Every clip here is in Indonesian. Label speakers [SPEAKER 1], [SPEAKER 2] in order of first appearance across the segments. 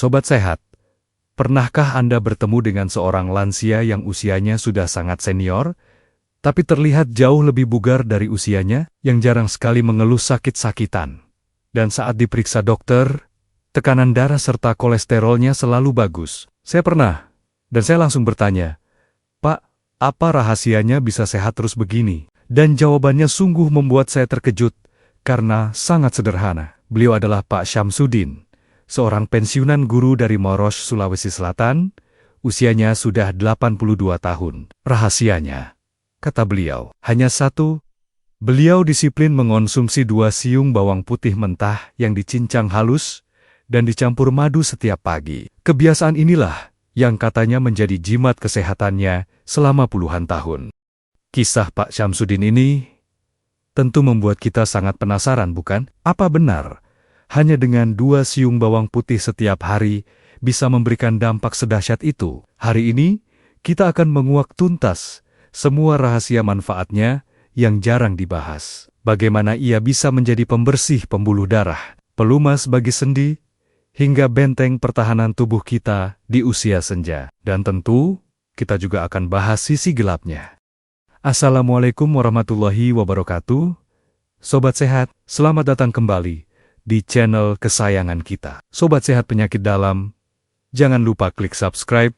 [SPEAKER 1] Sobat sehat, pernahkah Anda bertemu dengan seorang lansia yang usianya sudah sangat senior, tapi terlihat jauh lebih bugar dari usianya, yang jarang sekali mengeluh sakit-sakitan? Dan saat diperiksa dokter, tekanan darah serta kolesterolnya selalu bagus. Saya pernah, dan saya langsung bertanya, "Pak, apa rahasianya bisa sehat terus begini?" Dan jawabannya sungguh membuat saya terkejut, karena sangat sederhana. Beliau adalah Pak Syamsuddin, seorang pensiunan guru dari Maros, Sulawesi Selatan. Usianya sudah 82 tahun. Rahasianya, kata beliau, hanya satu. Beliau disiplin mengonsumsi 2 siung bawang putih mentah yang dicincang halus dan dicampur madu setiap pagi. Kebiasaan inilah yang katanya menjadi jimat kesehatannya selama puluhan tahun. Kisah Pak Syamsuddin ini tentu membuat kita sangat penasaran, bukan? Apa benar hanya dengan 2 siung bawang putih setiap hari bisa memberikan dampak sedahsyat itu? Hari ini kita akan menguak tuntas semua rahasia manfaatnya yang jarang dibahas. Bagaimana ia bisa menjadi pembersih pembuluh darah, pelumas bagi sendi, hingga benteng pertahanan tubuh kita di usia senja. Dan tentu kita juga akan bahas sisi gelapnya. Assalamualaikum warahmatullahi wabarakatuh. Sobat sehat, selamat datang kembali di channel kesayangan kita. Sobat sehat penyakit dalam, jangan lupa klik subscribe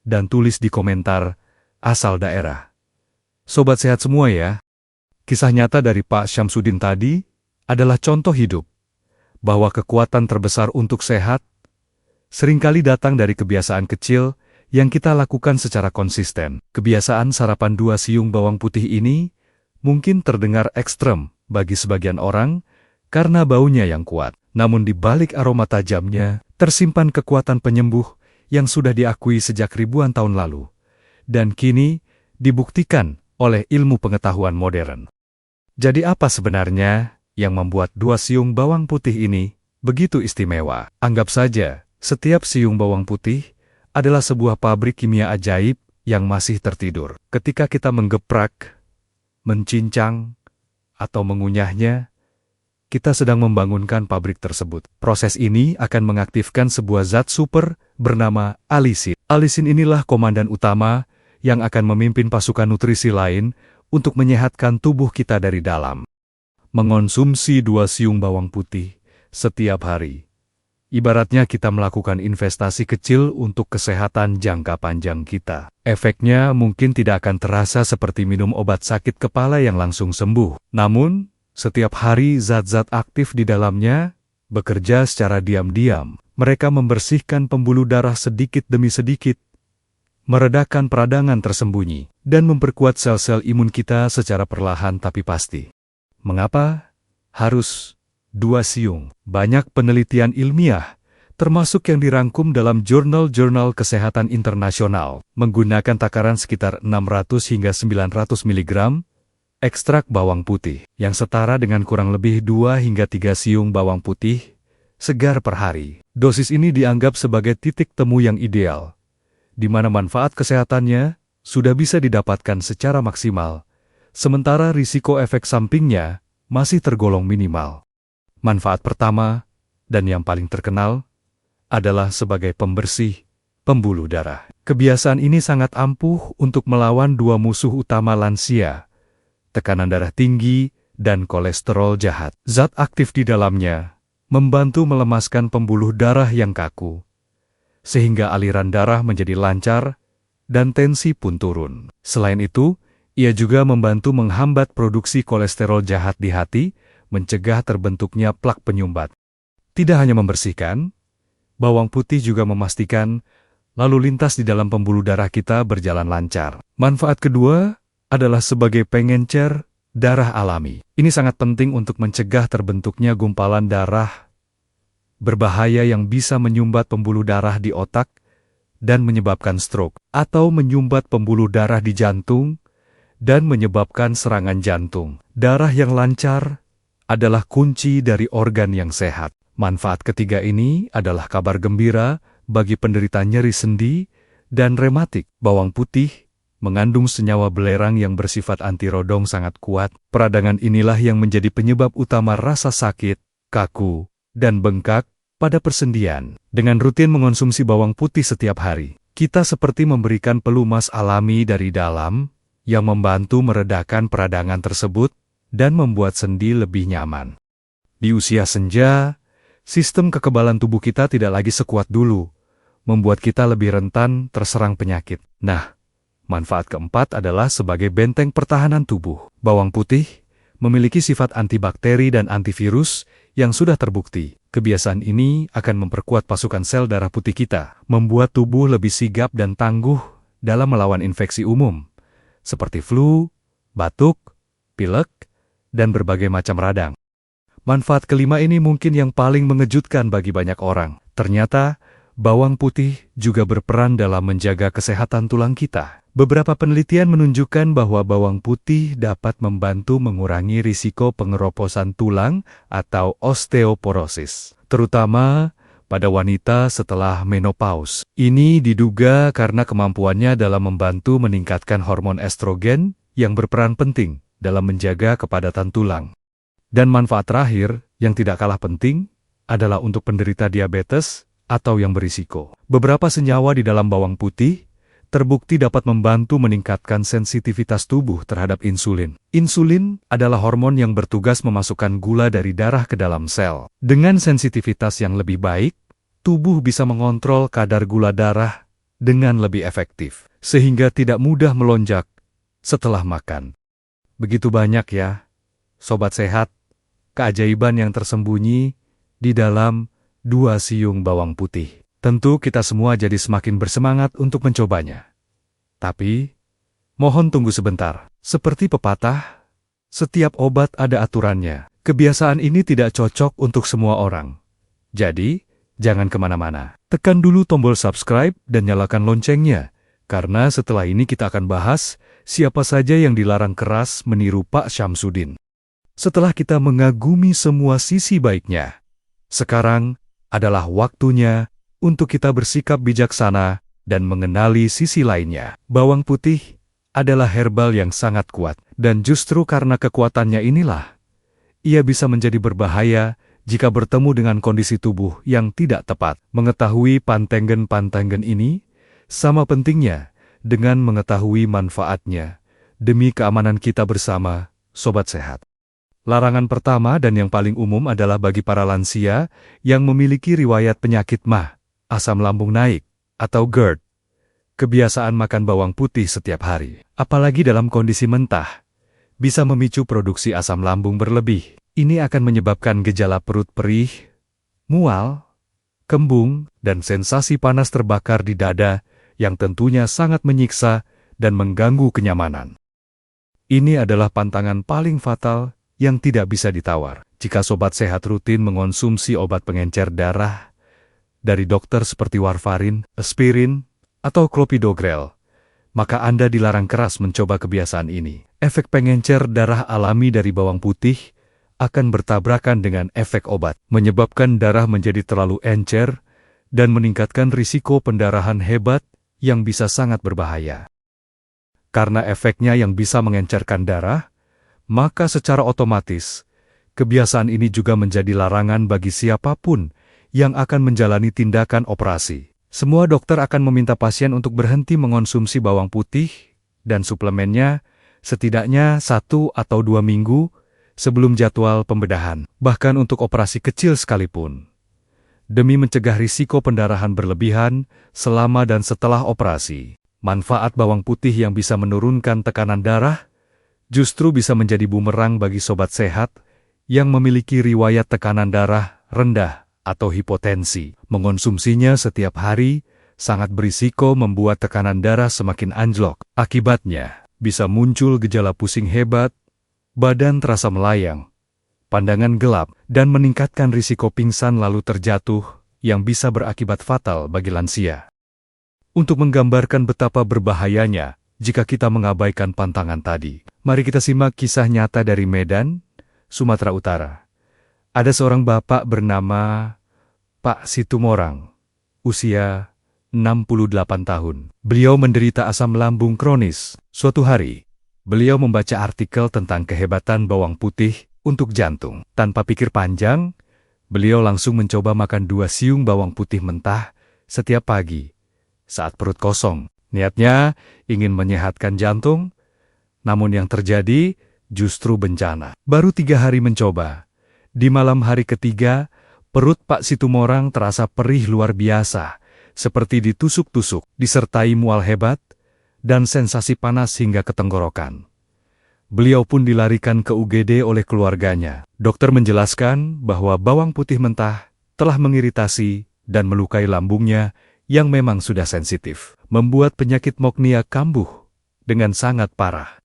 [SPEAKER 1] dan tulis di komentar asal daerah. Sobat sehat semua ya, kisah nyata dari Pak Syamsuddin tadi adalah contoh hidup bahwa kekuatan terbesar untuk sehat seringkali datang dari kebiasaan kecil yang kita lakukan secara konsisten. Kebiasaan sarapan 2 siung bawang putih ini mungkin terdengar ekstrem bagi sebagian orang karena baunya yang kuat. Namun di balik aroma tajamnya, tersimpan kekuatan penyembuh yang sudah diakui sejak ribuan tahun lalu, dan kini dibuktikan oleh ilmu pengetahuan modern. Jadi apa sebenarnya yang membuat 2 siung bawang putih ini begitu istimewa? Anggap saja, setiap siung bawang putih adalah sebuah pabrik kimia ajaib yang masih tertidur. Ketika kita menggeprak, mencincang, atau mengunyahnya, kita sedang membangunkan pabrik tersebut. Proses ini akan mengaktifkan sebuah zat super bernama alisin. Alisin inilah komandan utama yang akan memimpin pasukan nutrisi lain untuk menyehatkan tubuh kita dari dalam. Mengonsumsi 2 siung bawang putih setiap hari ibaratnya kita melakukan investasi kecil untuk kesehatan jangka panjang kita. Efeknya mungkin tidak akan terasa seperti minum obat sakit kepala yang langsung sembuh. Namun, setiap hari zat-zat aktif di dalamnya bekerja secara diam-diam. Mereka membersihkan pembuluh darah sedikit demi sedikit, meredakan peradangan tersembunyi, dan memperkuat sel-sel imun kita secara perlahan tapi pasti. Mengapa harus 2 siung? Banyak penelitian ilmiah, termasuk yang dirangkum dalam jurnal-jurnal kesehatan internasional, menggunakan takaran sekitar 600 hingga 900 mg ekstrak bawang putih, yang setara dengan kurang lebih 2 hingga 3 siung bawang putih segar per hari. Dosis ini dianggap sebagai titik temu yang ideal, di mana manfaat kesehatannya sudah bisa didapatkan secara maksimal, sementara risiko efek sampingnya masih tergolong minimal. Manfaat pertama, dan yang paling terkenal, adalah sebagai pembersih pembuluh darah. Kebiasaan ini sangat ampuh untuk melawan 2 musuh utama lansia, tekanan darah tinggi dan kolesterol jahat. Zat aktif di dalamnya membantu melemaskan pembuluh darah yang kaku, sehingga aliran darah menjadi lancar dan tensi pun turun. Selain itu, ia juga membantu menghambat produksi kolesterol jahat di hati, mencegah terbentuknya plak penyumbat. Tidak hanya membersihkan, bawang putih juga memastikan lalu lintas di dalam pembuluh darah kita berjalan lancar. Manfaat kedua adalah sebagai pengencer darah alami. Ini sangat penting untuk mencegah terbentuknya gumpalan darah berbahaya yang bisa menyumbat pembuluh darah di otak dan menyebabkan stroke, atau menyumbat pembuluh darah di jantung dan menyebabkan serangan jantung. Darah yang lancar adalah kunci dari organ yang sehat. Manfaat ketiga ini adalah kabar gembira bagi penderita nyeri sendi dan rematik. Bawang putih mengandung senyawa belerang yang bersifat anti-radang sangat kuat. Peradangan inilah yang menjadi penyebab utama rasa sakit, kaku, dan bengkak pada persendian. Dengan rutin mengonsumsi bawang putih setiap hari, kita seperti memberikan pelumas alami dari dalam yang membantu meredakan peradangan tersebut dan membuat sendi lebih nyaman. Di usia senja, sistem kekebalan tubuh kita tidak lagi sekuat dulu, membuat kita lebih rentan terserang penyakit. Nah, manfaat keempat adalah sebagai benteng pertahanan tubuh. Bawang putih memiliki sifat antibakteri dan antivirus yang sudah terbukti. Kebiasaan ini akan memperkuat pasukan sel darah putih kita, membuat tubuh lebih sigap dan tangguh dalam melawan infeksi umum, seperti flu, batuk, pilek, dan berbagai macam radang. Manfaat kelima ini mungkin yang paling mengejutkan bagi banyak orang. Ternyata, bawang putih juga berperan dalam menjaga kesehatan tulang kita. Beberapa penelitian menunjukkan bahwa bawang putih dapat membantu mengurangi risiko pengeroposan tulang atau osteoporosis, terutama pada wanita setelah menopause. Ini diduga karena kemampuannya dalam membantu meningkatkan hormon estrogen yang berperan penting dalam menjaga kepadatan tulang. Dan manfaat terakhir yang tidak kalah penting adalah untuk penderita diabetes atau yang berisiko. Beberapa senyawa di dalam bawang putih terbukti dapat membantu meningkatkan sensitivitas tubuh terhadap insulin. Insulin adalah hormon yang bertugas memasukkan gula dari darah ke dalam sel. Dengan sensitivitas yang lebih baik, tubuh bisa mengontrol kadar gula darah dengan lebih efektif, sehingga tidak mudah melonjak setelah makan. Begitu banyak ya, Sobat Sehat, keajaiban yang tersembunyi di dalam 2 siung bawang putih. Tentu kita semua jadi semakin bersemangat untuk mencobanya. Tapi, mohon tunggu sebentar. Seperti pepatah, setiap obat ada aturannya. Kebiasaan ini tidak cocok untuk semua orang. Jadi, jangan kemana-mana. Tekan dulu tombol subscribe dan nyalakan loncengnya, karena setelah ini kita akan bahas siapa saja yang dilarang keras meniru Pak Syamsuddin. Setelah kita mengagumi semua sisi baiknya, sekarang adalah waktunya untuk kita bersikap bijaksana dan mengenali sisi lainnya. Bawang putih adalah herbal yang sangat kuat, dan justru karena kekuatannya inilah, ia bisa menjadi berbahaya jika bertemu dengan kondisi tubuh yang tidak tepat. Mengetahui pantenggen-pantenggen ini sama pentingnya dengan mengetahui manfaatnya demi keamanan kita bersama, Sobat Sehat. Larangan pertama dan yang paling umum adalah bagi para lansia yang memiliki riwayat penyakit MAH, asam lambung naik, atau GERD. Kebiasaan makan bawang putih setiap hari, apalagi dalam kondisi mentah, bisa memicu produksi asam lambung berlebih. Ini akan menyebabkan gejala perut perih, mual, kembung, dan sensasi panas terbakar di dada yang tentunya sangat menyiksa dan mengganggu kenyamanan. Ini adalah pantangan paling fatal yang tidak bisa ditawar. Jika Sobat Sehat rutin mengonsumsi obat pengencer darah dari dokter seperti warfarin, aspirin, atau clopidogrel, maka Anda dilarang keras mencoba kebiasaan ini. Efek pengencer darah alami dari bawang putih akan bertabrakan dengan efek obat, menyebabkan darah menjadi terlalu encer dan meningkatkan risiko pendarahan hebat yang bisa sangat berbahaya. Karena efeknya yang bisa mengencerkan darah, maka secara otomatis, kebiasaan ini juga menjadi larangan bagi siapapun yang akan menjalani tindakan operasi. Semua dokter akan meminta pasien untuk berhenti mengonsumsi bawang putih dan suplemennya setidaknya 1 atau 2 minggu sebelum jadwal pembedahan, bahkan untuk operasi kecil sekalipun, demi mencegah risiko pendarahan berlebihan selama dan setelah operasi. Manfaat bawang putih yang bisa menurunkan tekanan darah justru bisa menjadi bumerang bagi Sobat Sehat yang memiliki riwayat tekanan darah rendah atau hipotensi. Mengonsumsinya setiap hari sangat berisiko membuat tekanan darah semakin anjlok. Akibatnya, bisa muncul gejala pusing hebat, badan terasa melayang, pandangan gelap, dan meningkatkan risiko pingsan lalu terjatuh yang bisa berakibat fatal bagi lansia. Untuk menggambarkan betapa berbahayanya jika kita mengabaikan pantangan tadi, mari kita simak kisah nyata dari Medan, Sumatera Utara. Ada seorang bapak bernama Pak Situmorang, usia 68 tahun. Beliau menderita asam lambung kronis. Suatu hari, beliau membaca artikel tentang kehebatan bawang putih untuk jantung. Tanpa pikir panjang, Beliau langsung mencoba makan 2 siung bawang putih mentah setiap pagi saat perut kosong. Niatnya ingin menyehatkan jantung, namun yang terjadi justru bencana. Baru 3 hari mencoba. Di malam hari ketiga, perut Pak Situmorang terasa perih luar biasa, seperti ditusuk-tusuk, disertai mual hebat, dan sensasi panas hingga ke tenggorokan. Beliau pun dilarikan ke UGD oleh keluarganya. Dokter menjelaskan bahwa bawang putih mentah telah mengiritasi dan melukai lambungnya yang memang sudah sensitif, membuat penyakit Mognia kambuh dengan sangat parah.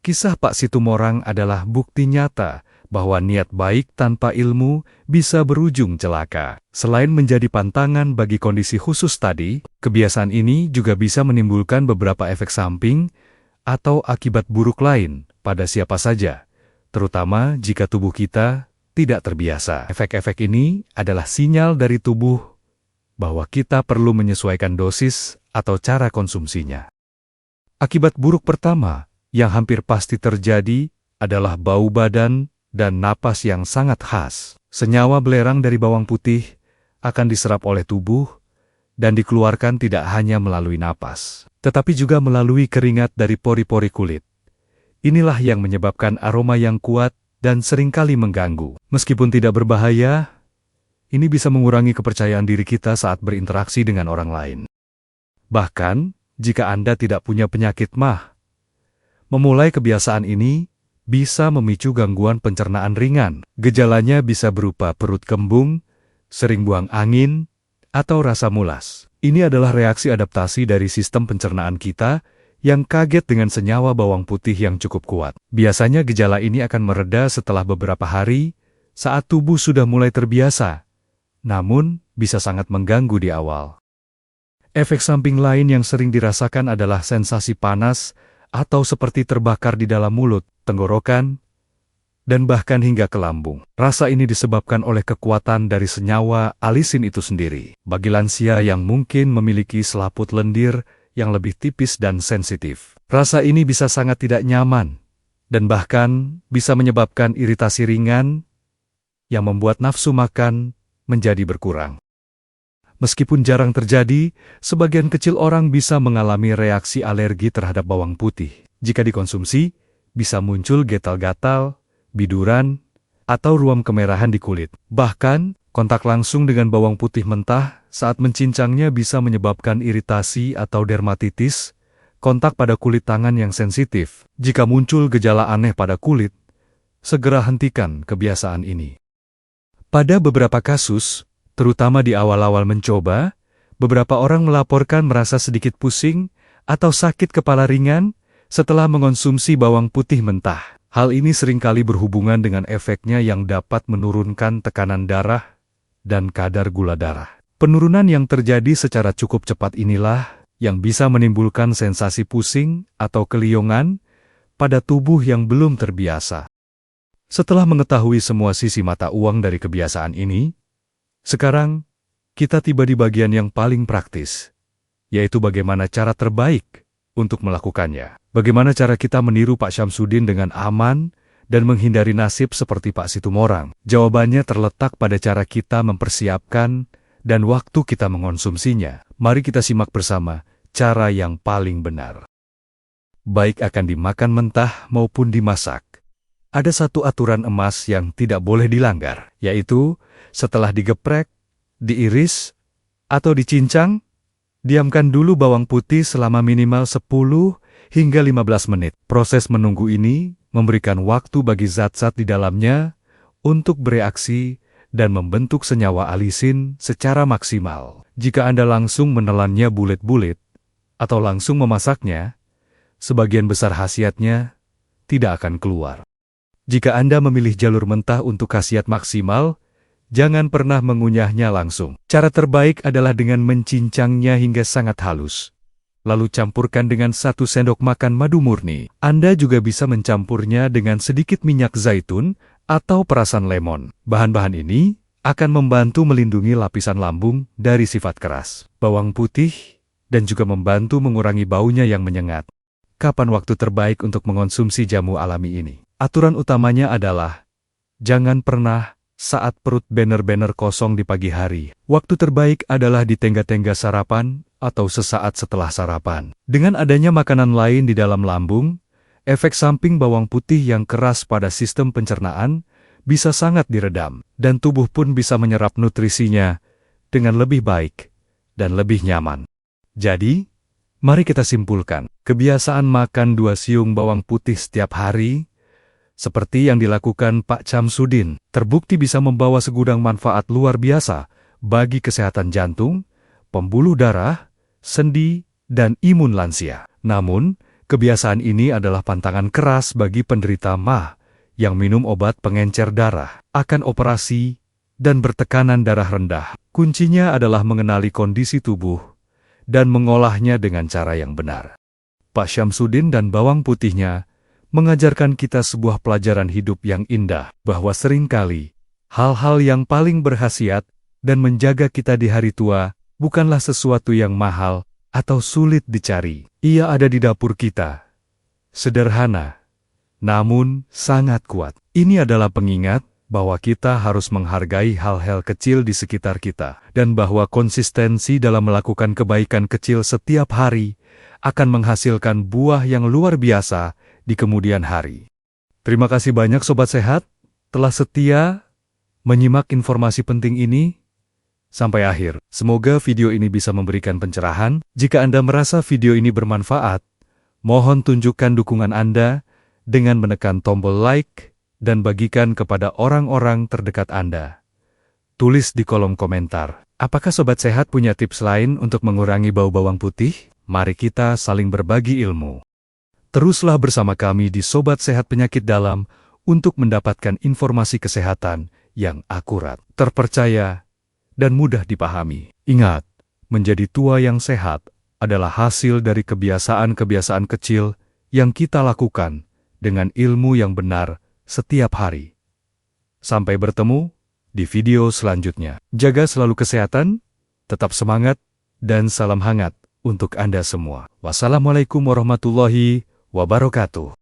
[SPEAKER 1] Kisah Pak Situmorang adalah bukti nyata bahwa niat baik tanpa ilmu bisa berujung celaka. Selain menjadi pantangan bagi kondisi khusus tadi, kebiasaan ini juga bisa menimbulkan beberapa efek samping atau akibat buruk lain pada siapa saja, terutama jika tubuh kita tidak terbiasa. Efek-efek ini adalah sinyal dari tubuh bahwa kita perlu menyesuaikan dosis atau cara konsumsinya. Akibat buruk pertama yang hampir pasti terjadi adalah bau badan dan napas yang sangat khas. Senyawa belerang dari bawang putih akan diserap oleh tubuh dan dikeluarkan tidak hanya melalui napas, tetapi juga melalui keringat dari pori-pori kulit. Inilah yang menyebabkan aroma yang kuat dan seringkali mengganggu. Meskipun tidak berbahaya, ini bisa mengurangi kepercayaan diri kita saat berinteraksi dengan orang lain. Bahkan, jika Anda tidak punya penyakit MAH, memulai kebiasaan ini bisa memicu gangguan pencernaan ringan. Gejalanya bisa berupa perut kembung, sering buang angin, atau rasa mulas. Ini adalah reaksi adaptasi dari sistem pencernaan kita yang kaget dengan senyawa bawang putih yang cukup kuat. Biasanya gejala ini akan mereda setelah beberapa hari saat tubuh sudah mulai terbiasa, namun bisa sangat mengganggu di awal. Efek samping lain yang sering dirasakan adalah sensasi panas atau seperti terbakar di dalam mulut, tenggorokan, dan bahkan hingga ke lambung. Rasa ini disebabkan oleh kekuatan dari senyawa alisin itu sendiri. Bagi lansia yang mungkin memiliki selaput lendir yang lebih tipis dan sensitif, rasa ini bisa sangat tidak nyaman, dan bahkan bisa menyebabkan iritasi ringan yang membuat nafsu makan menjadi berkurang. Meskipun jarang terjadi, sebagian kecil orang bisa mengalami reaksi alergi terhadap bawang putih. Jika dikonsumsi, bisa muncul gatal-gatal, biduran, atau ruam kemerahan di kulit. Bahkan, kontak langsung dengan bawang putih mentah saat mencincangnya bisa menyebabkan iritasi atau dermatitis, kontak pada kulit tangan yang sensitif. Jika muncul gejala aneh pada kulit, segera hentikan kebiasaan ini. Pada beberapa kasus, terutama di awal-awal mencoba, beberapa orang melaporkan merasa sedikit pusing atau sakit kepala ringan setelah mengonsumsi bawang putih mentah. Hal ini seringkali berhubungan dengan efeknya yang dapat menurunkan tekanan darah dan kadar gula darah. Penurunan yang terjadi secara cukup cepat inilah yang bisa menimbulkan sensasi pusing atau keliongan pada tubuh yang belum terbiasa. Setelah mengetahui semua sisi mata uang dari kebiasaan ini, sekarang kita tiba di bagian yang paling praktis, yaitu bagaimana cara terbaik untuk melakukannya. Bagaimana cara kita meniru Pak Syamsuddin dengan aman dan menghindari nasib seperti Pak Situmorang? Jawabannya terletak pada cara kita mempersiapkan dan waktu kita mengonsumsinya. Mari kita simak bersama cara yang paling benar. Baik akan dimakan mentah maupun dimasak, ada satu aturan emas yang tidak boleh dilanggar, yaitu setelah digeprek, diiris, atau dicincang, diamkan dulu bawang putih selama minimal 10 hingga 15 menit. Proses menunggu ini memberikan waktu bagi zat-zat di dalamnya untuk bereaksi dan membentuk senyawa alisin secara maksimal. Jika Anda langsung menelannya bulet-bulet atau langsung memasaknya, sebagian besar khasiatnya tidak akan keluar. Jika Anda memilih jalur mentah untuk khasiat maksimal, jangan pernah mengunyahnya langsung. Cara terbaik adalah dengan mencincangnya hingga sangat halus. Lalu campurkan dengan 1 sendok makan madu murni. Anda juga bisa mencampurnya dengan sedikit minyak zaitun atau perasan lemon. Bahan-bahan ini akan membantu melindungi lapisan lambung dari sifat keras bawang putih dan juga membantu mengurangi baunya yang menyengat. Kapan waktu terbaik untuk mengonsumsi jamu alami ini? Aturan utamanya adalah jangan pernah saat perut benar-benar kosong di pagi hari. Waktu terbaik adalah di tengah-tengah sarapan atau sesaat setelah sarapan. Dengan adanya makanan lain di dalam lambung, efek samping bawang putih yang keras pada sistem pencernaan bisa sangat diredam, dan tubuh pun bisa menyerap nutrisinya dengan lebih baik dan lebih nyaman. Jadi, mari kita simpulkan, kebiasaan makan 2 siung bawang putih setiap hari, seperti yang dilakukan Pak Syamsuddin, terbukti bisa membawa segudang manfaat luar biasa bagi kesehatan jantung, pembuluh darah, sendi, dan imun lansia. Namun, kebiasaan ini adalah pantangan keras bagi penderita MAH yang minum obat pengencer darah, akan operasi, dan bertekanan darah rendah. Kuncinya adalah mengenali kondisi tubuh dan mengolahnya dengan cara yang benar. Pak Syamsuddin dan bawang putihnya mengajarkan kita sebuah pelajaran hidup yang indah, bahwa seringkali hal-hal yang paling berkhasiat dan menjaga kita di hari tua bukanlah sesuatu yang mahal atau sulit dicari. Ia ada di dapur kita. Sederhana, namun sangat kuat. Ini adalah pengingat bahwa kita harus menghargai hal-hal kecil di sekitar kita, dan bahwa konsistensi dalam melakukan kebaikan kecil setiap hari akan menghasilkan buah yang luar biasa di kemudian hari. Terima kasih banyak Sobat Sehat, telah setia menyimak informasi penting ini sampai akhir. Semoga video ini bisa memberikan pencerahan. Jika Anda merasa video ini bermanfaat, mohon tunjukkan dukungan Anda dengan menekan tombol like dan bagikan kepada orang-orang terdekat Anda. Tulis di kolom komentar, apakah Sobat Sehat punya tips lain untuk mengurangi bau bawang putih? Mari kita saling berbagi ilmu. Teruslah bersama kami di Sobat Sehat Penyakit Dalam untuk mendapatkan informasi kesehatan yang akurat, terpercaya, dan mudah dipahami. Ingat, menjadi tua yang sehat adalah hasil dari kebiasaan-kebiasaan kecil yang kita lakukan dengan ilmu yang benar setiap hari. Sampai bertemu di video selanjutnya. Jaga selalu kesehatan, tetap semangat, dan salam hangat untuk Anda semua. Wassalamualaikum warahmatullahi wabarakatuh.